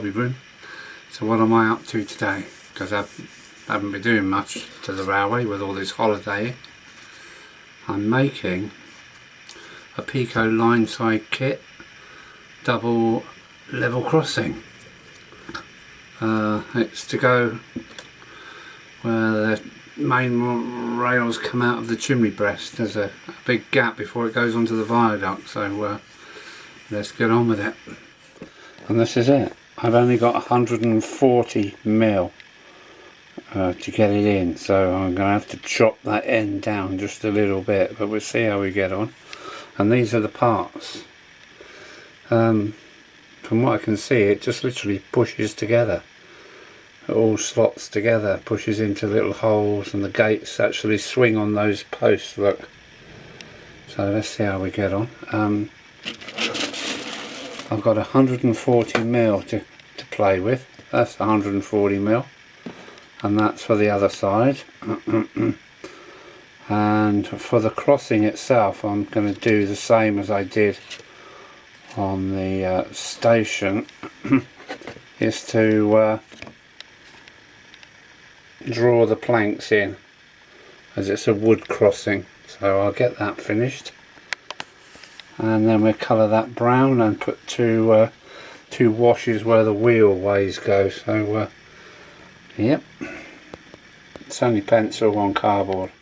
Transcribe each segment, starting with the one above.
hobby room. So what am I up to today? Because I haven't been doing much to the railway with all this holiday. I'm making a PECO lineside kit double level crossing. It's to go where the main rails come out of the chimney breast. There's a big gap before it goes onto the viaduct, so let's get on with it. And this is it. I've only got 140mm to get it in, so I'm going to have to chop that end down just a little bit, but we'll see how we get on. And these are the parts. From what I can see, it just literally pushes together. It all slots together, pushes into little holes, and the gates actually swing on those posts, look. So let's see how we get on. I've got 140mm to play with. That's 140mm, and that's for the other side. And for the crossing itself, I'm going to do the same as I did on the station, is to draw the planks in, as it's a wood crossing. So I'll get that finished, and then we'll colour that brown and put two washes where the wheelways go. So yep, it's only pencil on cardboard.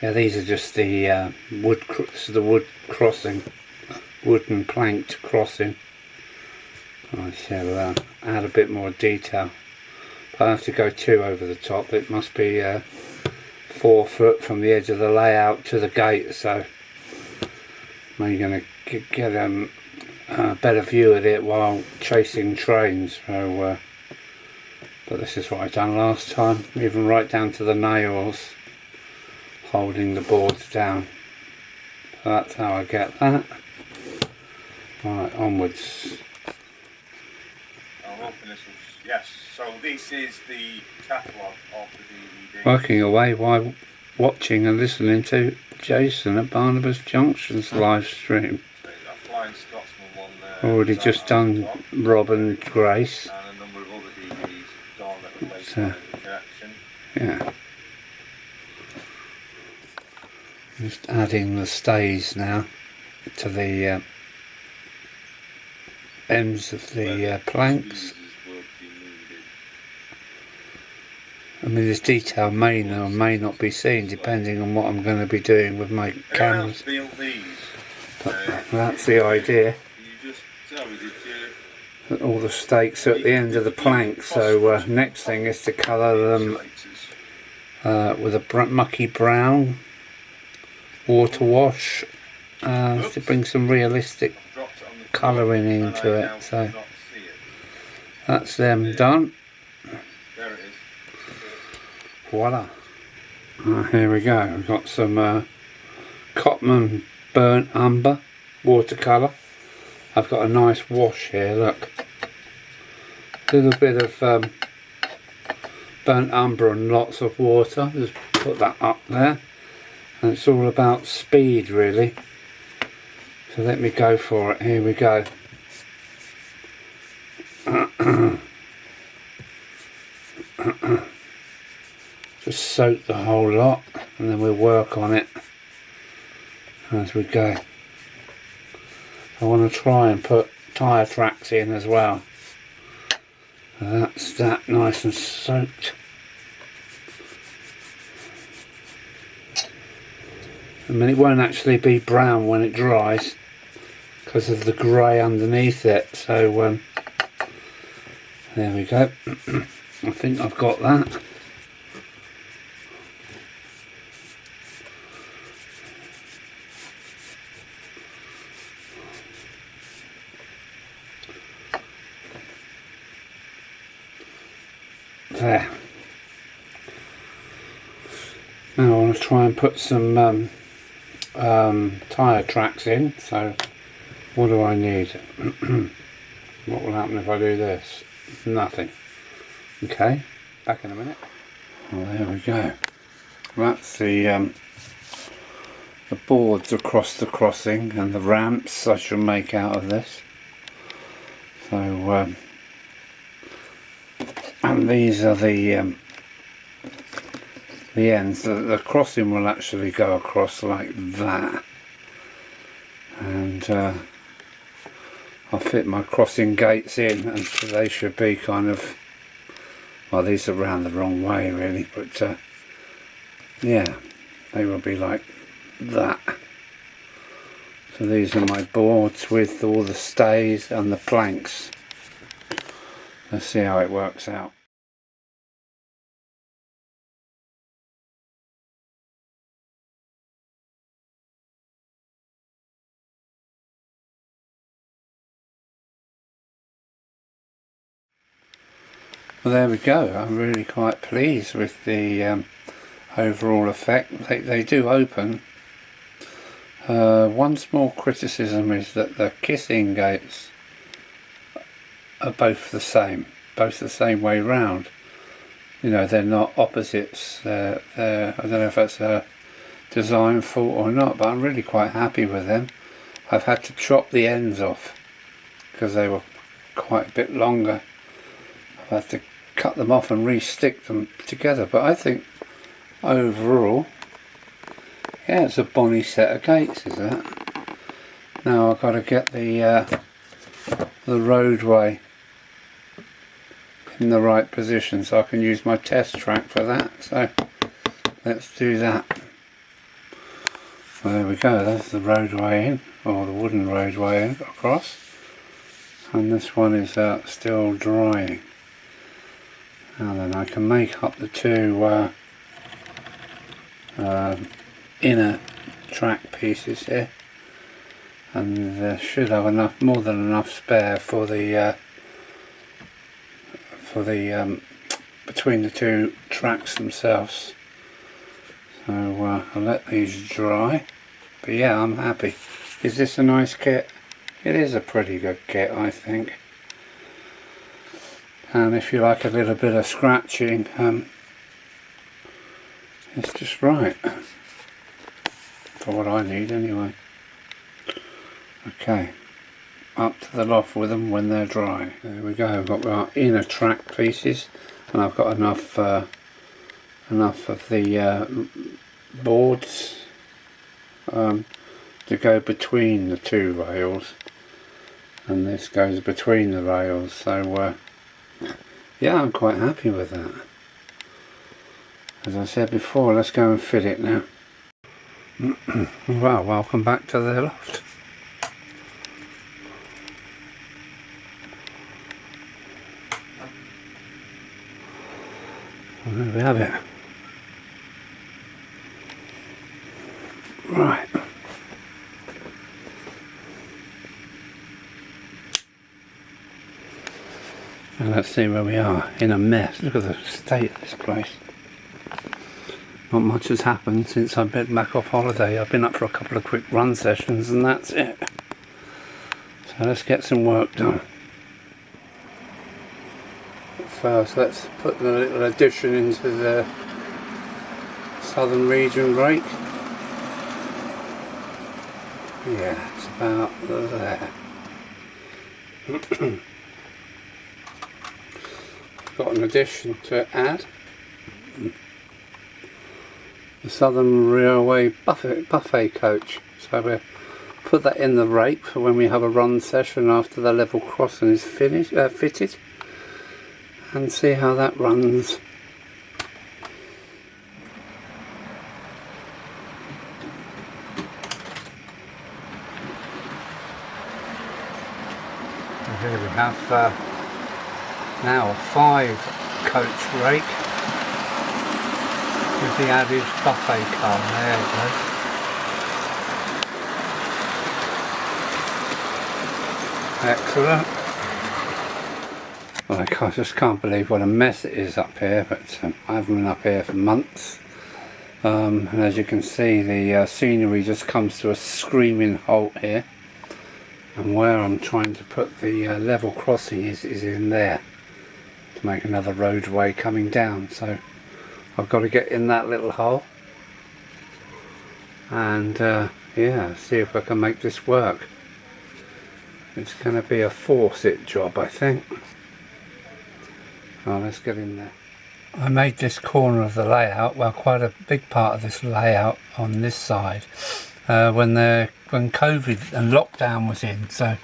Yeah, these are just the wood crossing, wooden planked crossing. I shall add a bit more detail, but I have to go 2 over the top. It must be 4 foot from the edge of the layout to the gate, so I'm going to get a better view of it while chasing trains. So, but this is what I done last time, even right down to the nails holding the boards down. So that's how I get that. Right, onwards. I'm hoping this will, yes, so this is the catalogue of the DVD. Working away while watching and listening to Jason at Barnabas Junction's live stream. Flying Scotsman one there. Already just done Rob and Grace. And a number of other DVDs gone that were later in the collection. Yeah. Just adding the stays now to the ends of the planks. I mean, this detail may or may not be seen depending on what I'm going to be doing with my cameras. But that's the idea. All the stakes are at the end of the plank, so next thing is to colour them with a mucky brown water wash to bring some realistic colouring into it. So that's them done. Voila. Here we go. We've got some Cotman burnt umber watercolour. I've got a nice wash here, look. A little bit of burnt umber and lots of water. Just put that up there. And it's all about speed, really. So let me go for it. Here we go. Just soak the whole lot, and then we'll work on it as we go. I want to try and put tyre tracks in as well. That's that nice and soaked. I mean, it won't actually be brown when it dries because of the grey underneath it. So there we go. I think I've got that. There. Now I want to try and put some tyre tracks in. So what do I need? What will happen if I do this? Nothing. Okay, back in a minute. Well, there we go. That's the boards across the crossing and the ramps I shall make out of this. So and these are the ends. The crossing will actually go across like that, and I'll fit my crossing gates in, and so they should be kind of, well, these are round the wrong way really, but yeah, they will be like that. So these are my boards with all the stays and the planks. Let's see how it works out. Well, there we go. I'm really quite pleased with the overall effect. They do open. One small criticism is that the kissing gates are both the same way round. You know, they're not opposites. I don't know if that's a design fault or not, but I'm really quite happy with them. I've had to chop the ends off because they were quite a bit longer. I've had to cut them off and re-stick them together, but I think overall, yeah, it's a bonny set of gates, is that? Now I've got to get the roadway in the right position so I can use my test track for that. So let's do that. Well, there we go. That's the roadway in, or the wooden roadway in across, and this one is still drying. And then I can make up the two inner track pieces here, and should have more than enough spare for the between the two tracks themselves. So I'll let these dry. But yeah, I'm happy. Is this a nice kit? It is a pretty good kit, I think. And if you like a little bit of scratching, it's just right for what I need anyway. Okay, up to the loft with them when they're dry. There we go. I've got our inner track pieces, and I've got enough of the boards to go between the two rails, and this goes between the rails. So yeah, I'm quite happy with that. As I said before, let's go and fit it now. Well, welcome back to the loft. Well, there we have it. Right. And let's see where we are. In a mess. Look at the state of this place. Not much has happened since I've been back off holiday. I've been up for a couple of quick run sessions and that's it. So let's get some work done. First, let's put the little addition into the southern region brake. Yeah, it's about there. Got an addition to add. The Southern Railway buffet coach. So we'll put that in the rake for when we have a run session after the level crossing is finished, fitted, and see how that runs. And here we have now a 5 coach rake with the added buffet car. There it goes. Excellent. Well, I just can't believe what a mess it is up here, but I haven't been up here for months. And as you can see, the scenery just comes to a screaming halt here. And where I'm trying to put the level crossing is in there, to make another roadway coming down. So I've got to get in that little hole and yeah, see if I can make this work. It's going to be a force-it job, I think. Oh, let's get in there. I made this corner of the layout, well, quite a big part of this layout on this side when COVID and lockdown was in, so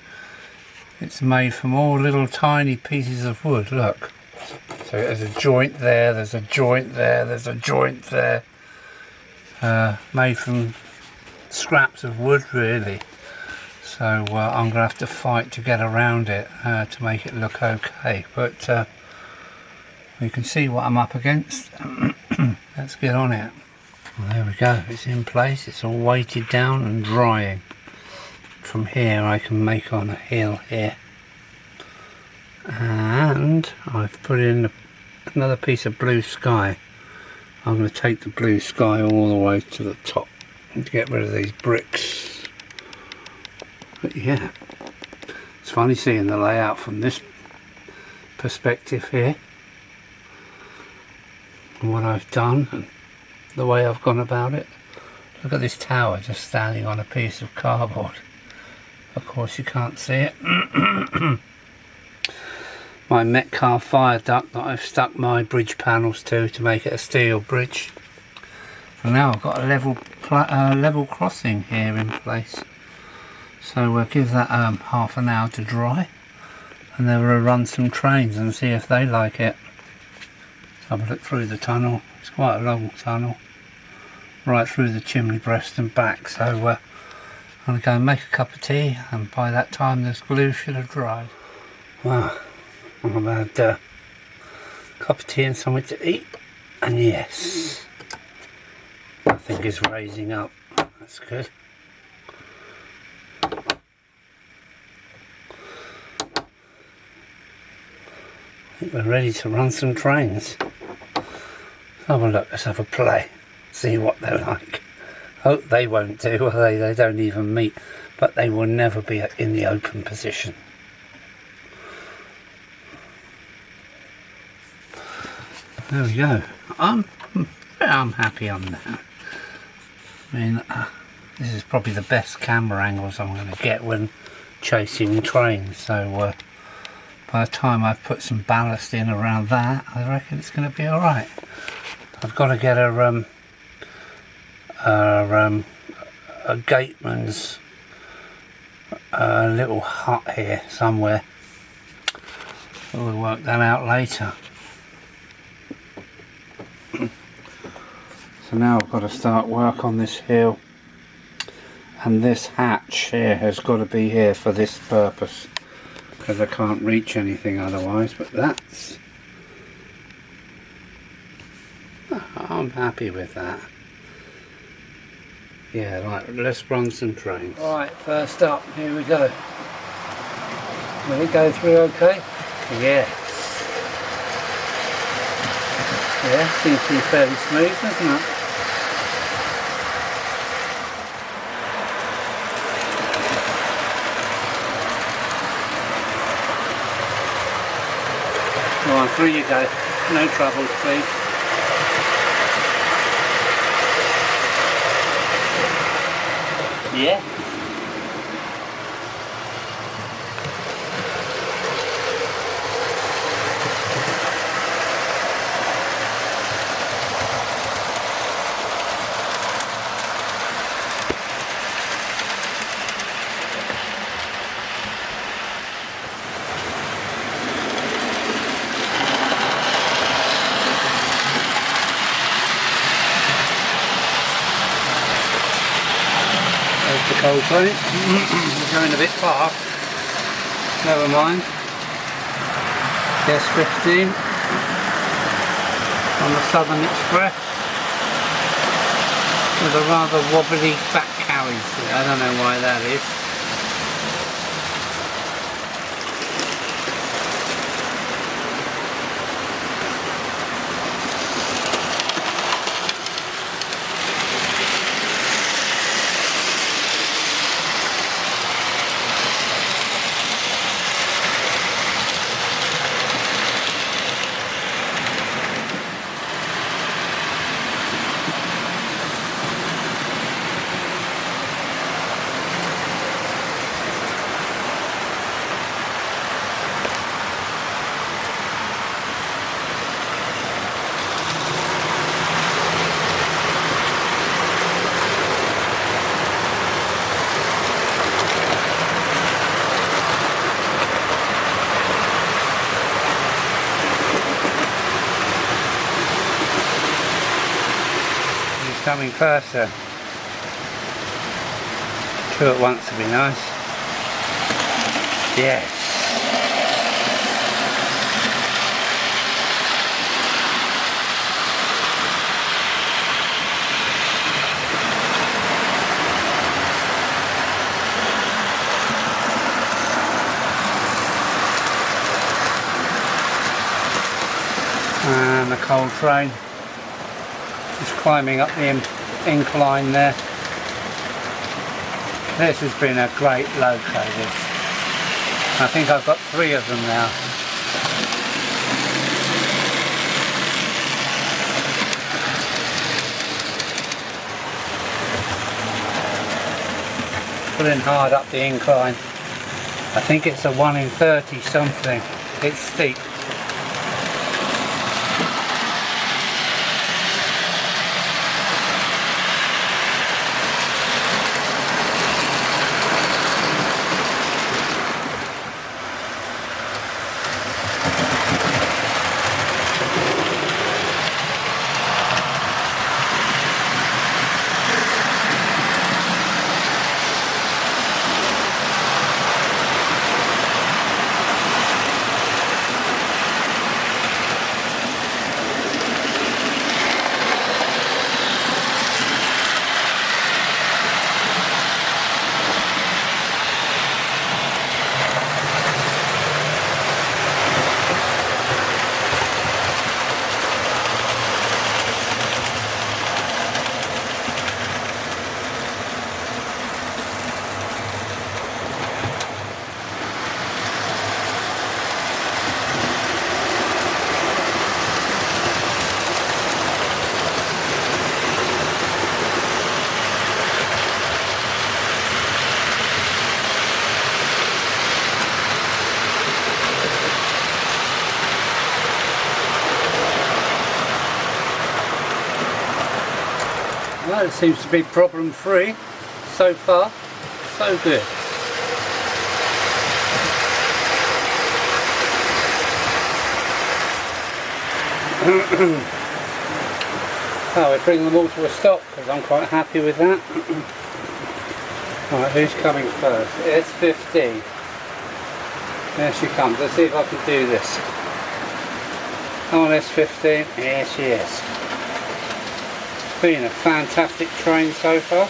it's made from all little tiny pieces of wood. Look, so there's a joint there, there's a joint there, there's a joint there, made from scraps of wood really. So I'm gonna have to fight to get around it to make it look okay, but you can see what I'm up against. Let's get on it. Well, there we go, it's in place, it's all weighted down and drying. From here I can make on a hill here, and I've put in another piece of blue sky. I'm going to take the blue sky all the way to the top and get rid of these bricks. But yeah, it's funny seeing the layout from this perspective here, and what I've done and the way I've gone about it. Look at this tower just standing on a piece of cardboard. Of course you can't see it. My Metcalfe fire duct that I've stuck my bridge panels to make it a steel bridge. And now I've got a level crossing here in place. So we'll give that half an hour to dry, and then we'll run some trains and see if they like it. Have a look through the tunnel. It's quite a long tunnel, right through the chimney breast and back. So I'm going to go and make a cup of tea, and by that time this glue should have dried. Wow, I've had a cup of tea and something to eat, and yes, nothing is raising up. That's good. I think we're ready to run some trains. Have a look, let's have a play, see what they're like. Oh, they won't do, will they? They don't even meet, but they will never be in the open position. There we go. I'm happy on that. I mean, this is probably the best camera angles I'm going to get when chasing trains. So by the time I've put some ballast in around that, I reckon it's going to be all right. I've got to get a gateman's little hut here somewhere. We'll work that out later. So now I've got to start work on this hill, and this hatch here has got to be here for this purpose, because I can't reach anything otherwise. But that's, I'm happy with that. Yeah, right, let's run some trains. Alright, first up, here we go. Will it go through okay? Yes. Yeah, seems to be fairly smooth, doesn't it? Go on, through you go. No troubles, please. Yeah. Cold train. We're going a bit fast. Never mind. Yes, 15 on the Southern Express with a rather wobbly back carriage. I don't know why that is. coming first then? Two at once would be nice. Yes. And the coal train just climbing up the incline there. This has been a great loco, this. I think I've got 3 of them now. Pulling hard up the incline. I think it's a 1 in 30 something. It's steep. Well, it seems to be problem free so far, so good. Oh, we're bringing them all to a stop because I'm quite happy with that. Alright, who's coming first? S15. There she comes. Let's see if I can do this. Come on, S15. Here she is. Been a fantastic train so far.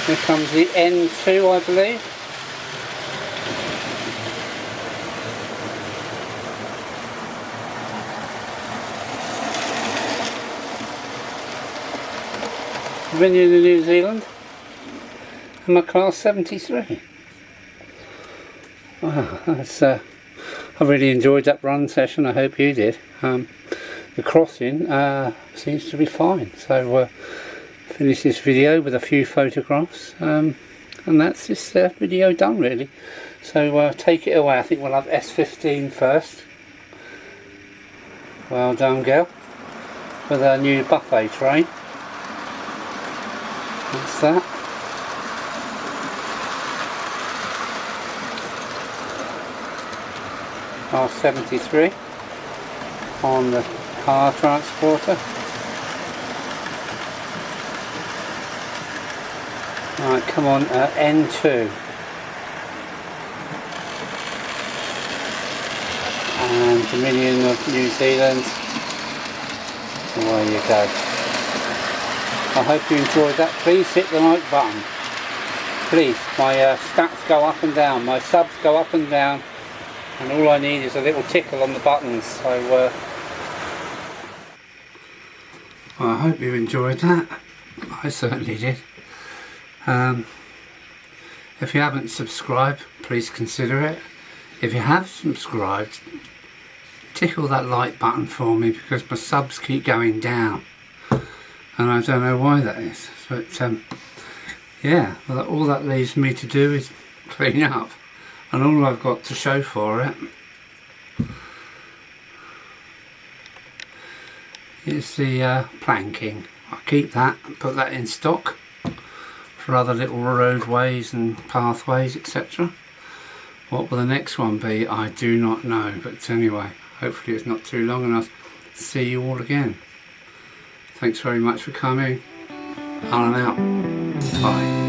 Here comes the N2, I believe. I've been in New Zealand and my class 73. Wow, that's I really enjoyed that run session. I hope you did. The crossing seems to be fine, so finish this video with a few photographs, and that's this video done really. So take it away. I think we'll have S15 first. Well done, girl, with our new buffet train. That's that. R73 on the car transporter. Right, come on, N2. And Dominion of New Zealand. Away you go. I hope you enjoyed that. Please hit the like button. Please, my stats go up and down, my subs go up and down, and all I need is a little tickle on the buttons. So well, I hope you enjoyed that. I certainly did. If you haven't subscribed, please consider it. If you have subscribed, tickle that like button for me, because my subs keep going down and I don't know why that is. But yeah, well, all that leaves me to do is clean up, and all I've got to show for it is the planking. I'll keep that and put that in stock for other little roadways and pathways, etc. What will the next one be? I do not know, but anyway, hopefully it's not too long and I'll see you all again. Thanks very much for coming. On and out. Bye.